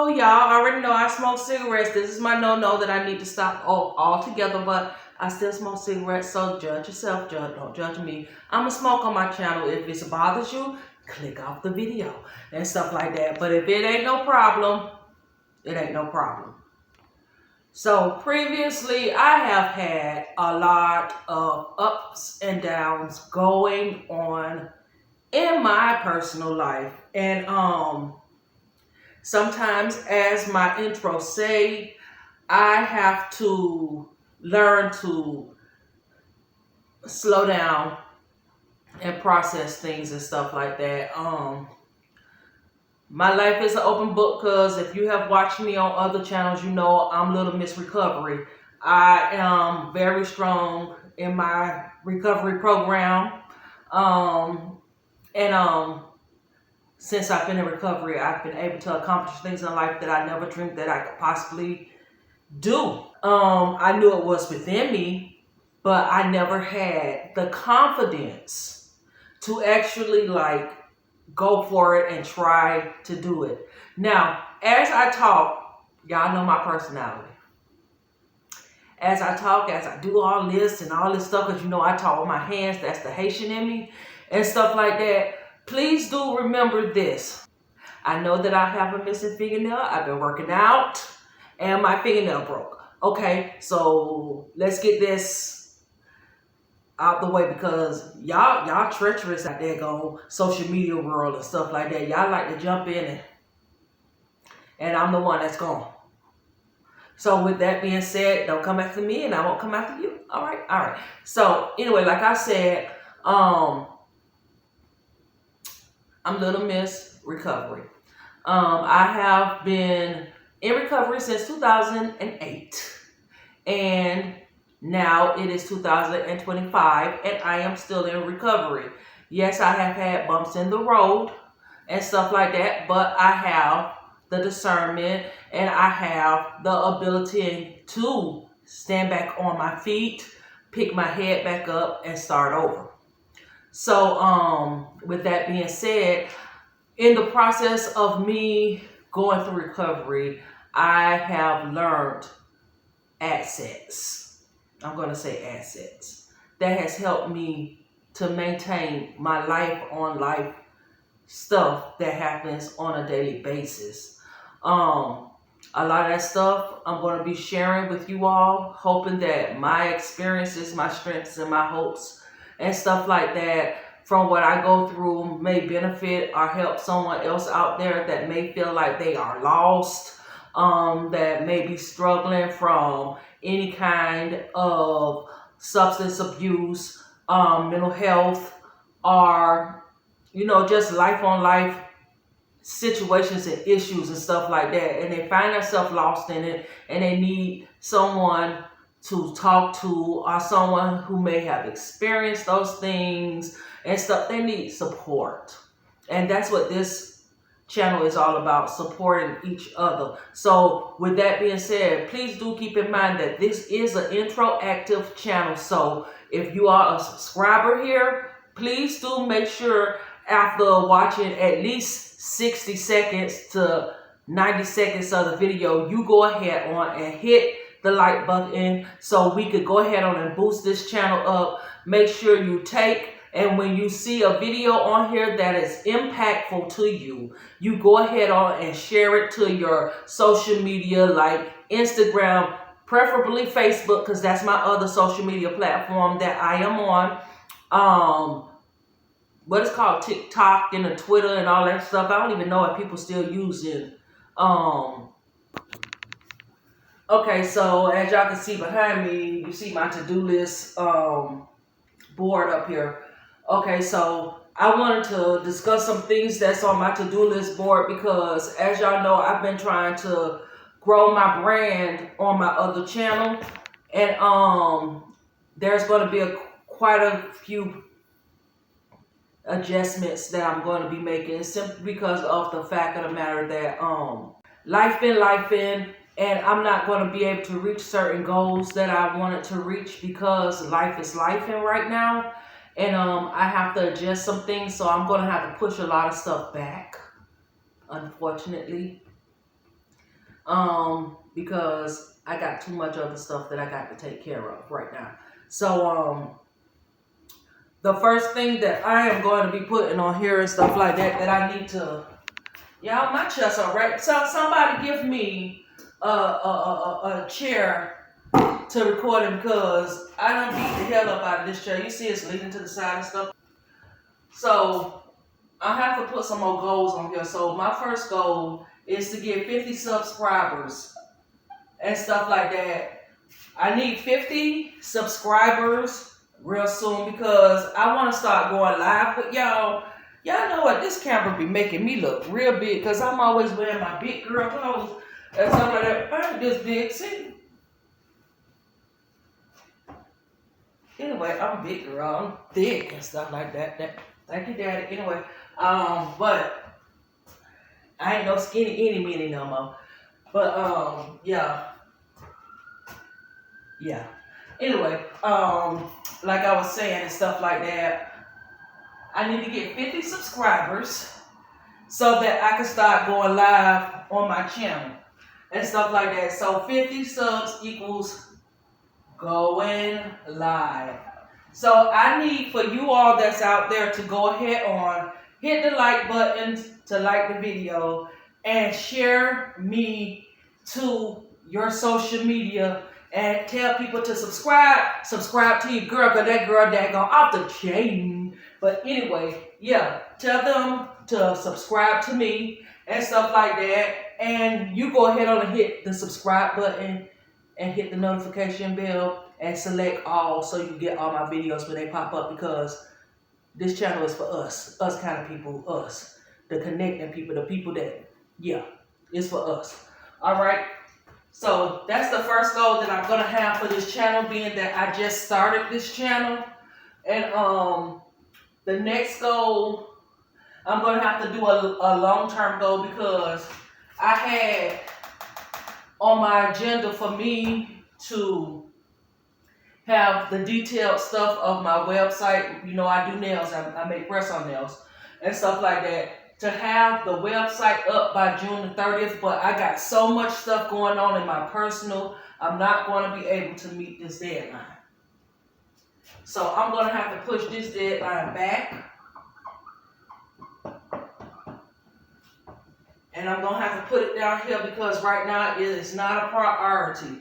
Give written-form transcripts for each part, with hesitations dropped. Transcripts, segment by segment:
So y'all already know I smoke cigarettes. This is my no-no that I need to stop altogether, but I still smoke cigarettes, so judge yourself, don't judge me. I'm a smoke on my channel. If it bothers you, click off the video and stuff like that. But if it ain't no problem, it ain't no problem. So previously, I have had a lot of ups and downs going on in my personal life. And sometimes, as my intro say, I have to learn to slow down and process things and stuff like that. My life is an open book because if you have watched me on other channels, you know I'm Little Miss Recovery. I am very strong in my recovery program. Since I've been in recovery, I've been able to accomplish things in life that I never dreamed that I could possibly do. I knew it was within me, but I never had the confidence to actually go for it and try to do it. Now, as I talk, y'all know my personality. As I talk, as I do all this and all this stuff, because you know I talk with my hands, that's the Haitian in me, and stuff like that, please do remember this. I know that I have a missing fingernail. I've been working out, and my fingernail broke. Okay, so let's get this out the way because y'all treacherous out there go social media world and stuff like that. Y'all like to jump in and I'm the one that's gone. So with that being said, don't come after me and I won't come after you. All right. So anyway, like I said, I'm Little Miss Recovery. I have been in recovery since 2008 and now it is 2025 and I am still in recovery. Yes, I have had bumps in the road and stuff like that, but I have the discernment and I have the ability to stand back on my feet, pick my head back up and start over. So with that being said, in the process of me going through recovery, I have learned assets. I'm going to say assets. That has helped me to maintain my life on life stuff that happens on a daily basis. A lot of that stuff I'm going to be sharing with you all, hoping that my experiences, my strengths, and my hopes and stuff like that from what I go through may benefit or help someone else out there that may feel like they are lost, that may be struggling from any kind of substance abuse, mental health, or, just life on life situations and issues and stuff like that. And they find themselves lost in it and they need someone to talk to or someone who may have experienced those things and stuff. They need support. And that's what this channel is all about, supporting each other. So with that being said, please do keep in mind that this is an interactive channel. So if you are a subscriber here, please do make sure after watching at least 60 seconds to 90 seconds of the video, you go ahead on and hit the like button so we could go ahead on and boost this channel up. Make sure you take, and when you see a video on here that is impactful to you, you go ahead on and share it to your social media like Instagram, preferably Facebook, because that's my other social media platform that I am on. What is called TikTok and the Twitter and all that stuff. I don't even know if people still using. Okay, so as y'all can see behind me, you see my to-do list board up here. Okay, so I wanted to discuss some things that's on my to-do list board because as y'all know, I've been trying to grow my brand on my other channel. And there's going to be quite a few adjustments that I'm going to be making simply because of the fact of the matter that life been and I'm not going to be able to reach certain goals that I wanted to reach because life is lifing right now, and I have to adjust some things, so I'm going to have to push a lot of stuff back, unfortunately. because I got too much other stuff that I got to take care of right now. So the first thing that I am going to be putting on here and stuff like that I need to, y'all, my chest are right. So somebody give me a chair to record him, because I done beat the hell up out of this chair. You see it's leaning to the side and stuff. So I have to put some more goals on here. So my first goal is to get 50 subscribers and stuff like that. I need 50 subscribers real soon, because I want to start going live with y'all. Y'all know what? This camera be making me look real big, because I'm always wearing my big girl clothes and stuff like that. I ain't this big, see? Anyway, I'm big girl, I'm thick and stuff like that. Thank you, Daddy. Anyway, but I ain't no skinny any no more. But yeah. Anyway, like I was saying and stuff like that, I need to get 50 subscribers so that I can start going live on my channel and stuff like that. So 50 subs equals going live. So I need for you all that's out there to go ahead on, hit the like button to like the video and share me to your social media and tell people to subscribe to your girl, because that girl that gone off the chain. But anyway, yeah, tell them to subscribe to me and stuff like that. And you go ahead on and hit the subscribe button and hit the notification bell and select all, so you get all my videos when they pop up, because this channel is for us kind of people, us, the connecting people, the people that, yeah, it's for us. All right. So that's the first goal that I'm gonna have for this channel, being that I just started this channel. And the next goal, I'm gonna have to do a long-term goal, because I had on my agenda for me to have the detailed stuff of my website. You know, I do nails, I make press-on nails and stuff like that, to have the website up by June the 30th, but I got so much stuff going on in my personal, I'm not going to be able to meet this deadline. So I'm going to have to push this deadline back. And I'm going to have to put it down here, because right now it is not a priority.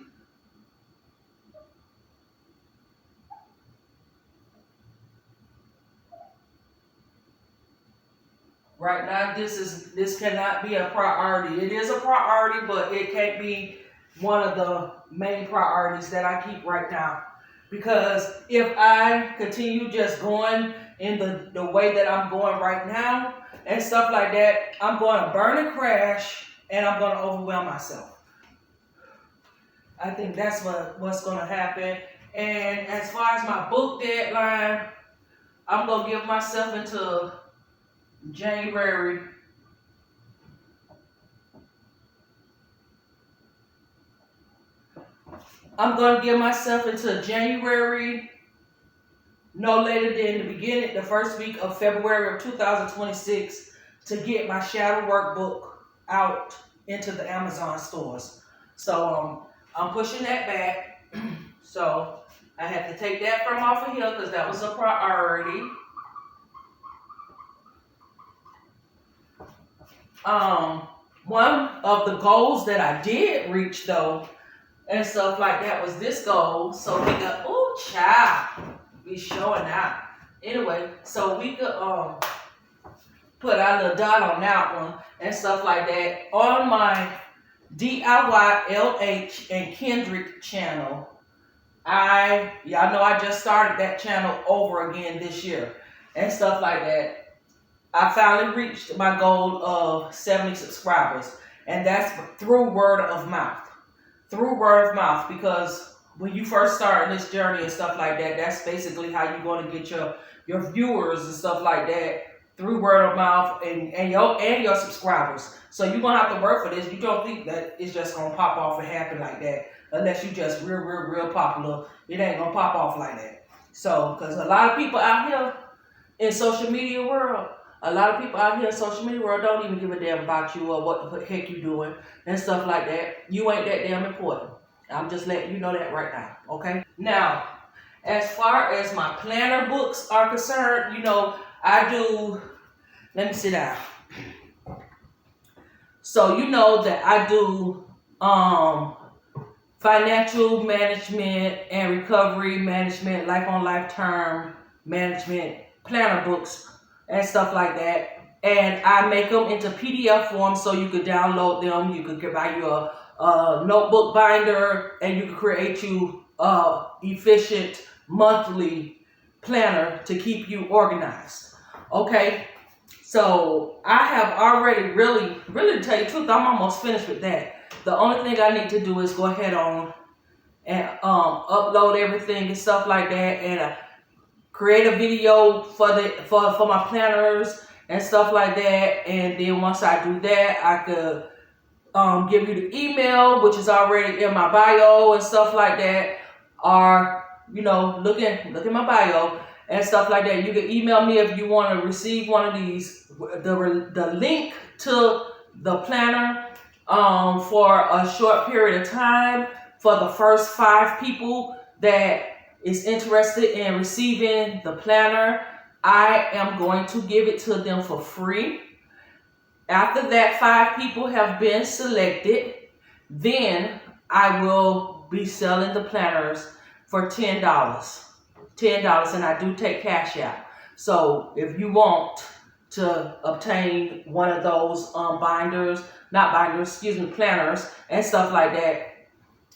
Right now, this cannot be a priority. It is a priority, but it can't be one of the main priorities that I keep right now. Because if I continue just going in the way that I'm going right now and stuff like that, I'm going to burn and crash, and I'm going to overwhelm myself. I think that's what's going to happen. And as far as my book deadline, I'm going to give myself into January. I'm going to give myself into January, no later than the first week of February of 2026, to get my shadow workbook out into the Amazon stores. So I'm pushing that back. So I had to take that from off of here, because that was a priority. One of the goals that I did reach, though, and stuff like that, was this goal. So we got, ooh, child, be showing out. Anyway, so we could put our little dot on that one and stuff like that. On my DIY LH and Kendrick channel, y'all know I just started that channel over again this year and stuff like that. I finally reached my goal of 70 subscribers, and that's through word of mouth. Through word of mouth, because when you first start in this journey and stuff like that, that's basically how you're going to get your viewers and stuff like that, through word of mouth and your subscribers. So you're going to have to work for this. You don't think that it's just going to pop off and happen like that, unless you just real popular. It ain't going to pop off like that. So, because a lot of people out here in social media world, A lot of people out here in social media world don't even give a damn about you or what the heck you doing and stuff like that. You ain't that damn important. I'm just letting you know that right now, okay? Now, as far as my planner books are concerned, you know, I do, let me sit down. So you know that I do financial management and recovery management, life on life term management planner books and stuff like that. And I make them into PDF form so you could download them. You could buy you a notebook binder, and you can create you a efficient monthly planner to keep you organized. Okay, so I have already really to tell you the truth, I'm almost finished with that. The only thing I need to do is go ahead on and upload everything and stuff like that, and create a video for my planners and stuff like that. And then once I do that, I could give you the email, which is already in my bio and stuff like that. Or, you know, look at my bio and stuff like that. You can email me if you want to receive one of these. The link to the planner for a short period of time for the first 5 people that is interested in receiving the planner. I am going to give it to them for free. After that 5 people have been selected, then I will be selling the planners for $10. $10, and I do take cash out. So if you want to obtain one of those planners and stuff like that,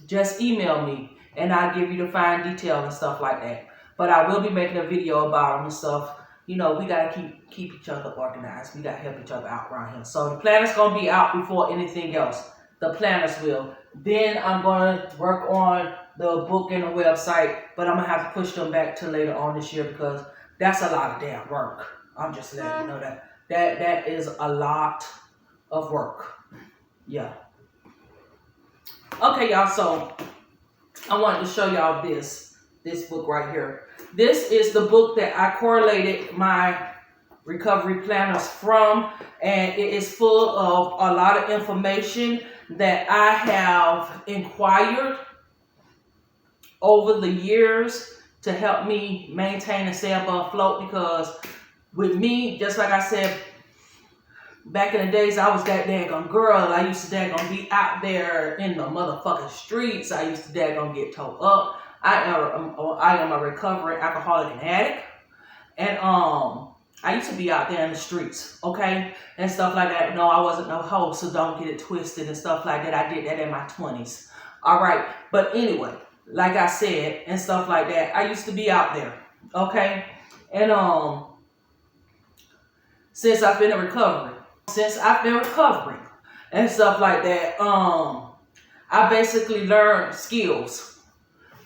just email me and I'll give you the fine detail and stuff like that. But I will be making a video about them and stuff. You know, we gotta keep each other organized. We gotta help each other out around here. So the planner's gonna be out before anything else. The planners will. Then I'm gonna work on the book and the website, but I'm gonna have to push them back to later on this year because that's a lot of damn work. I'm just letting you know that is a lot of work. Yeah. Okay, y'all. So I wanted to show y'all this book right here. This is the book that I correlated my recovery planners from, and it is full of a lot of information that I have inquired over the years to help me maintain and stay above afloat. Because with me, just like I said, back in the days, I was that daggone girl. I used to daggone be out there in the motherfucking streets. I used to daggone get towed up. I am a recovering alcoholic and addict. And I used to be out there in the streets, okay? And stuff like that. No, I wasn't no hoe, so don't get it twisted and stuff like that. I did that in my 20s. All right. But anyway, like I said, and stuff like that, I used to be out there, okay? And since I've been recovering and stuff like that, I basically learned skills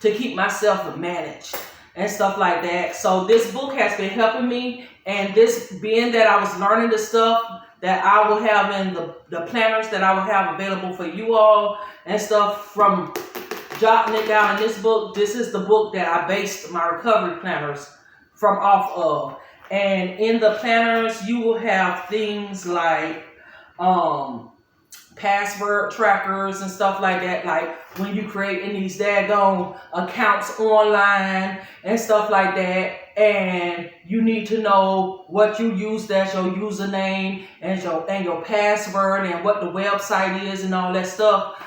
to keep myself managed and stuff like that. So this book has been helping me, and this being that I was learning the stuff that I will have in the planners that I will have available for you all and stuff from jotting it down in this book. This is the book that I based my recovery planners from off of. And in the planners, you will have things like password trackers and stuff like that, like when you create in these daggone accounts online and stuff like that, and you need to know what you use as your username and your password and what the website is and all that stuff.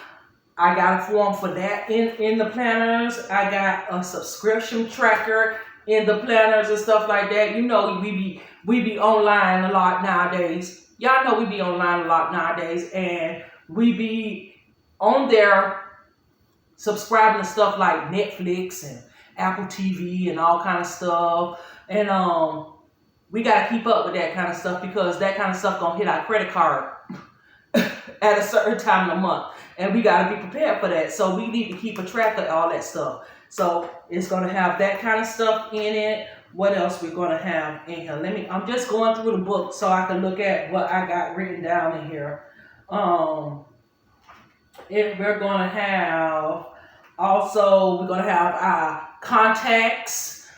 I got a form for that in the planners. I got a subscription tracker in the planners and stuff like that. You know, we be online a lot nowadays. Y'all know we be online a lot nowadays, and we be on there subscribing to stuff like Netflix and Apple TV and all kind of stuff. And we got to keep up with that kind of stuff because that kind of stuff gonna hit our credit card at a certain time of the month. And we got to be prepared for that. So we need to keep a track of all that stuff. So it's going to have that kind of stuff in it. What else we're going to have in here? I'm just going through the book so I can look at what I got written down in here. We're going to have our contacts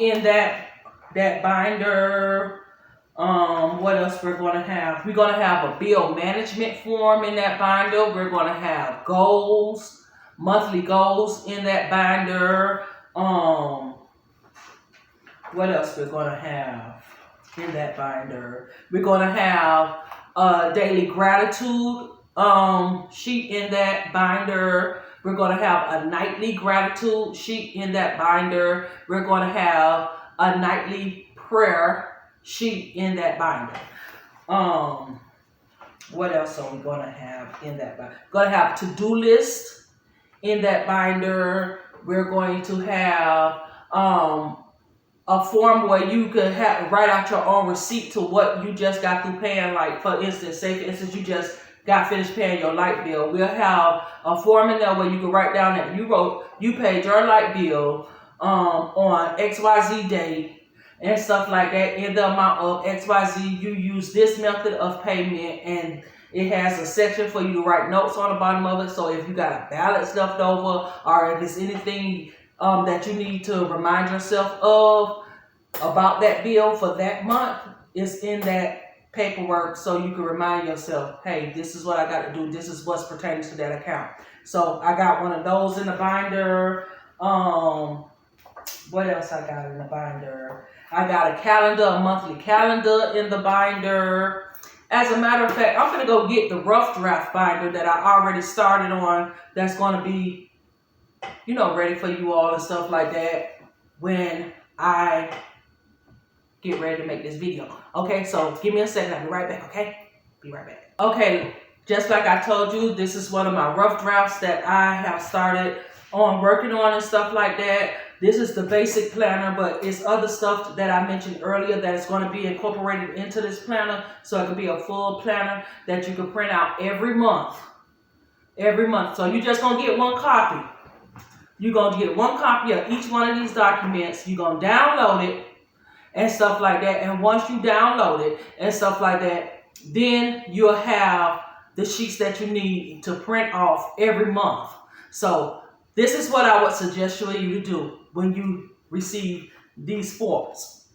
in that binder. What else we're going to have? We're going to have a bill management form in that binder. We're going to have goals, monthly goals in that binder. What else we're going to have in that binder? We're going to have a daily gratitude sheet in that binder. We're going to have a nightly gratitude sheet in that binder. We're going to have a nightly prayer sheet in that binder. What else are we going to have in that binder? Going to have to-do list in that binder. We're going to have a form where you could write out your own receipt to what you just got through paying. Like, for instance, you just got finished paying your light bill. We'll have a form in there where you can write down that you paid your light bill on XYZ day and stuff like that in the amount of XYZ. You use this method of payment, and it has a section for you to write notes on the bottom of it. So if you got a balance left over, or if it's anything that you need to remind yourself of about that bill for that month, it's in that paperwork, so you can remind yourself, hey, this is what I got to do. This is what's pertaining to that account. So I got one of those in the binder. What else I got in the binder? I got a calendar, a monthly calendar in the binder. As a matter of fact, I'm going to go get the rough draft binder that I already started on. That's going to be, ready for you all and stuff like that when I get ready to make this video. Okay, so give me a second. I'll be right back, okay? Be right back. Okay, just like I told you, this is one of my rough drafts that I have started on working on and stuff like that. This is the basic planner, but it's other stuff that I mentioned earlier that is going to be incorporated into this planner, so it could be a full planner that you can print out every month. Every month. So you're just going to get one copy. You're going to get one copy of each one of these documents. You're going to download it and stuff like that. And once you download it and stuff like that, then you'll have the sheets that you need to print off every month. So this is what I would suggest you to do when you receive these forms.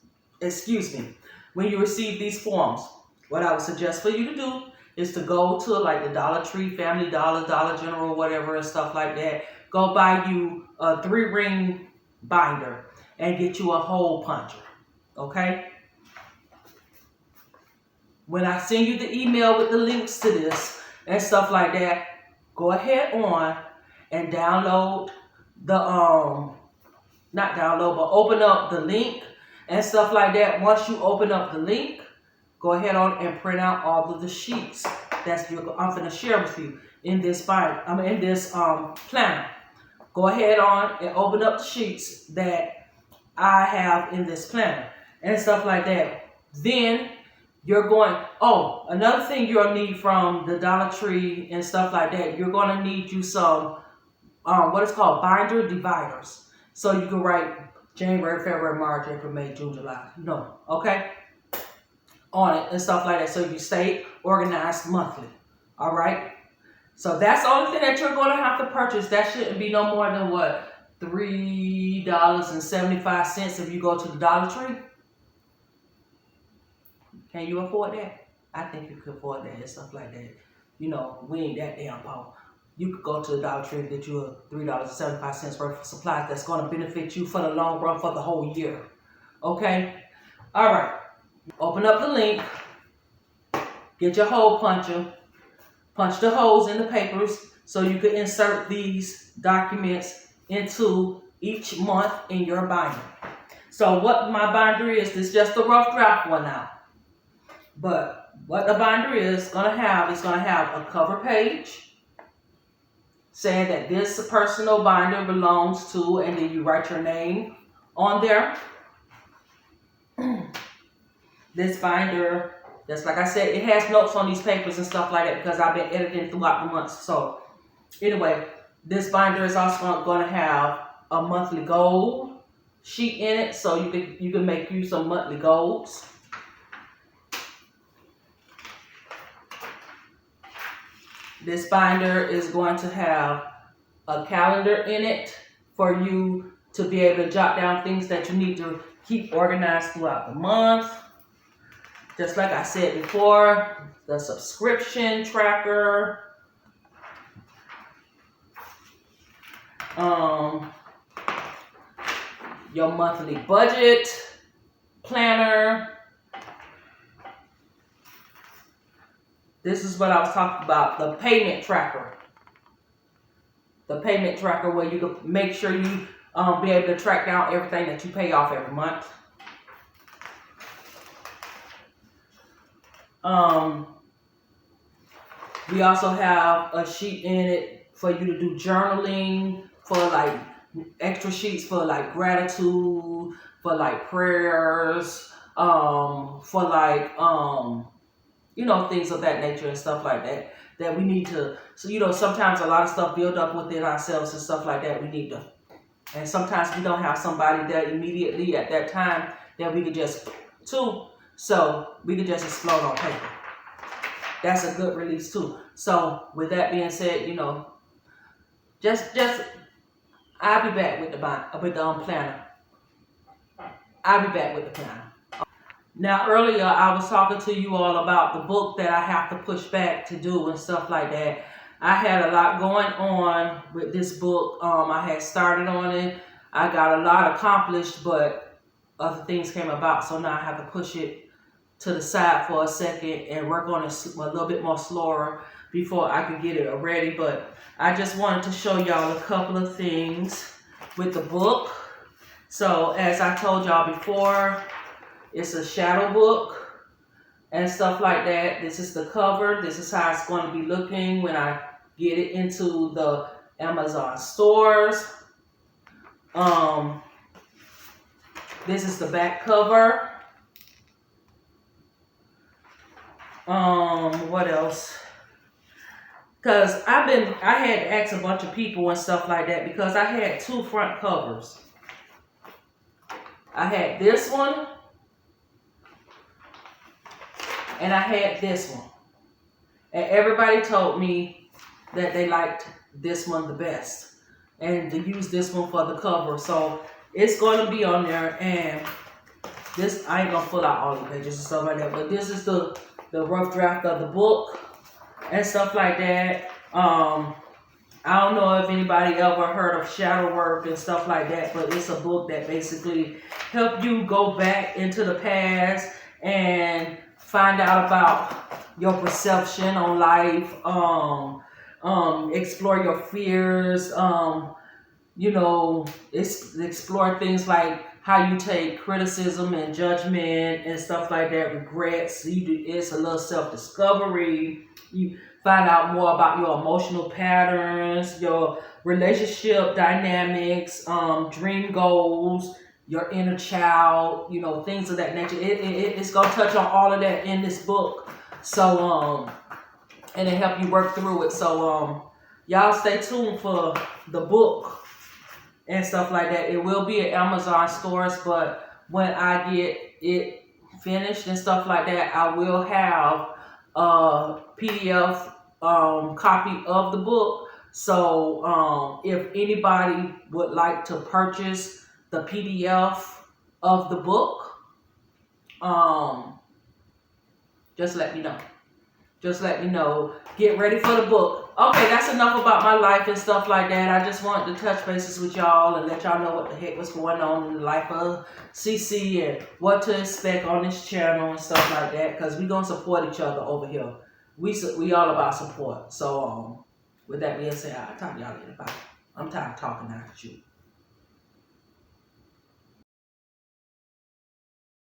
When you receive these forms, what I would suggest for you to do is to go to like the Dollar Tree, Family Dollar, Dollar General, whatever and stuff like that. Go buy you a 3-ring binder and get you a hole puncher. Okay? When I send you the email with the links to this and stuff like that, go ahead on and download the, open up the link and stuff like that. Once you open up the link, go ahead on and print out all of the sheets I'm going to share with you in this planner. Go ahead on and open up the sheets that I have in this planner and stuff like that. Then you're going, another thing you'll need from the Dollar Tree and stuff like that, you're going to need you some, what is called binder dividers. So you can write January, February, March, April, May, June, July, okay? On it and stuff like that. So you stay organized monthly, all right? So that's the only thing that you're going to have to purchase. That shouldn't be no more than what? $3.75 if you go to the Dollar Tree. Can you afford that? I think you could afford that and stuff like that. We ain't that damn poor. You could go to the Dollar Tree and get you a $3.75 worth of supplies that's going to benefit you for the long run for the whole year. Okay? All right. Open up the link. Get your hole puncher. Punch the holes in the papers so you can insert these documents into each month in your binder. So what my binder is, this is just a rough draft one now. But what the binder is going to have a cover page saying that this personal binder belongs to, and then you write your name on there. This binder, just like I said, it has notes on these papers and stuff like that because I've been editing throughout the months. So anyway, this binder is also going to have a monthly goal sheet in it, so you can make use of monthly goals. This binder is going to have a calendar in it for you to be able to jot down things that you need to keep organized throughout the month. just like I said before, the subscription tracker, your monthly budget planner. This is what I was talking about, the payment tracker. The payment tracker where you can make sure you be able to track down everything that you pay off every month. We also have a sheet in it for you to do journaling, for like extra sheets for like gratitude, for like prayers, for like you know, things of that nature and stuff like that, that we need to, so, you know, sometimes a lot of stuff build up within ourselves and stuff like that we need to, and sometimes we don't have somebody there immediately at that time that we could just, so we could just explode on paper. That's a good release too. So with that being said, you know, just I'll be back with the planner. I'll be back with the planner. Now, earlier I was talking to you all about the book that I have to push back to do and stuff like that. I had a lot going on with this book. I had started on it. I got a lot accomplished, but other things came about. So now I have to push it to the side for a second and work on it a little bit more slower before I could get it ready. But I just wanted to show y'all a couple of things with the book. So as I told y'all before, it's a shadow book and stuff like that. This is the cover. This is how it's going to be looking when I get it into the Amazon stores. This is the back cover. What else? Because I had to ask a bunch of people and stuff like that because I had two front covers. I had this one and I had this one. And everybody told me that they liked this one the best and to use this one for the cover. So it's going to be on there, and this, I ain't going to pull out all the pages and stuff like that, but this is the rough draft of the book and stuff like that. I don't know if anybody ever heard of shadow work and stuff like that, but it's a book that basically help you go back into the past and find out about your perception on life, explore your fears, you know, explore things like how you take criticism and judgment and stuff like that, regrets. It's a little self-discovery. You find out more about your emotional patterns, your relationship dynamics, dream goals, your inner child, you know, things of that nature. It's going to touch on all of that in this book. So, and it help you work through it. So, y'all stay tuned for the book and stuff like that. It will be at Amazon stores, but when I get it finished and stuff like that, I will have a PDF copy of the book. So if anybody would like to purchase the PDF of the book, just let me know. Just let me know. Get ready for the book. Okay, that's enough about my life and stuff like that. I just wanted to touch bases with y'all and let y'all know what the heck was going on in the life of CC and what to expect on this channel and stuff like that. Because we're going to support each other over here. We all about support. So, with that being said, I'll talk to y'all later. Bye. I'm tired of talking now. Shoot.